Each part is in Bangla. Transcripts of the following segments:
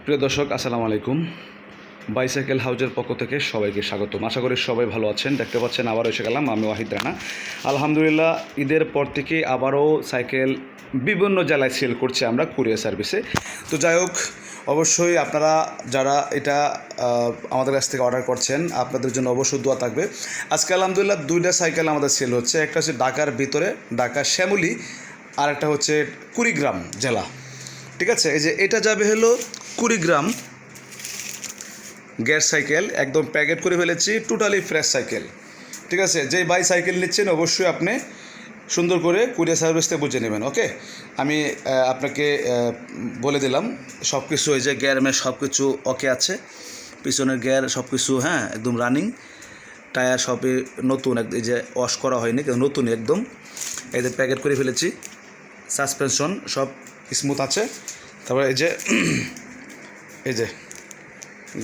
প্রিয় দর্শক, আসসালামু আলাইকুম। বাইসাইকেল হাউজের পক্ষ থেকে সবাইকে স্বাগতম। আশা করি সবাই ভালো আছেন। দেখতে পাচ্ছেন আবারও এসে গেলাম, আমি ওয়াহিদ রানা। আলহামদুলিল্লাহ, ঈদের পর থেকে আবারও সাইকেল বিভিন্ন জেলায় সেল করছে আমরা কুরিয়ার সার্ভিসে। তো যাই হোক, অবশ্যই আপনারা যারা এটা আমাদের কাছ থেকে অর্ডার করছেন, আপনাদের জন্য অবশ্যই দোয়া থাকবে। আজকে আলহামদুলিল্লাহ দুইটা সাইকেল আমাদের সেল হচ্ছে। একটা হচ্ছে ঢাকার ভিতরে, ঢাকা শ্যামলী, আর একটা হচ্ছে কুড়িগ্রাম জেলা। ঠিক আছে, এই যে এটা যাবে হলো কুড়িগ্রাম গ্যাস সাইকেল, একদম প্যাকেট করে ফেলেছি, টোটালি ফ্রেশ সাইকেল। ঠিক আছে, যেই বাই সাইকেল নিচ্ছেন অবশ্যই আপনি সুন্দর করে কুরিয়ার সার্ভিসতে বুঝে নেবেন। ওকে, আমি আপনাকে বলে দিলাম সব কিছু। এই যে গিয়ার মেশ সব কিছু ওকে আছে, পিছনের গিয়ার সব কিছু হ্যাঁ একদম রানিং, টায়ার সবই নতুন, এই যে ওয়াশ করা হয়নি, কিন্তু নতুন একদম। এই যে প্যাকেট করে ফেলেছি, সাসপেনশন সব স্মুথ আছে। তারপরে এই যে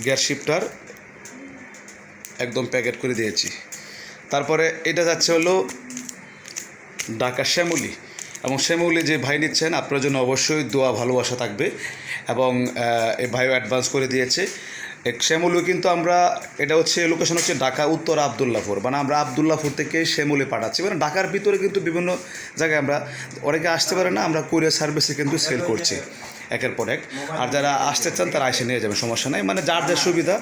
গিয়ার শিফটার একদম প্যাকেট করে দিয়েছি। তারপরে এটা যাচ্ছে হলো ঢাকা শ্যামলী, এবং শ্যামলী যে ভাই নিচ্ছেন আপনার জন্য অবশ্যই দোয়া ভালোবাসা থাকবে, এবং এই ভাইও অ্যাডভান্স করে দিয়েছে। শ্যামলী কিন্তু আমরা, এটা হচ্ছে লোকেশন হচ্ছে ঢাকা উত্তর আবদুল্লাপুর, মানে আমরা আবদুল্লাপুর থেকে শ্যামলী পাঠাচ্ছি। মানে ঢাকার ভিতরে কিন্তু বিভিন্ন জায়গায় আমরা, অনেকে আসতে পারে না, আমরা কুরিয়ার সার্ভিসে কিন্তু সেল করছি একের পর এক। আর যারা আসতে চান তারা এসে নিয়ে যাবেন, সমস্যা নাই। মানে যার যার সুবিধা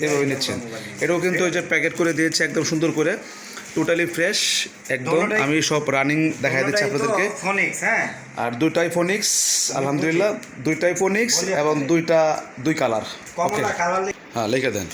এভাবে নিচ্ছেন। এটাও কিন্তু ওই যে প্যাকেট করে দিয়েছে একদম সুন্দর করে, টোটালি ফ্রেশ একদম। আমি সব রানিং দেখাই দিচ্ছি আপনাদেরকে। আর দুইটাই ফোনিক্স, আলহামদুলিল্লাহ দুইটাই ফোনিক্স, এবং দুই কালার। ওকে, হ্যাঁ লিখে দেন।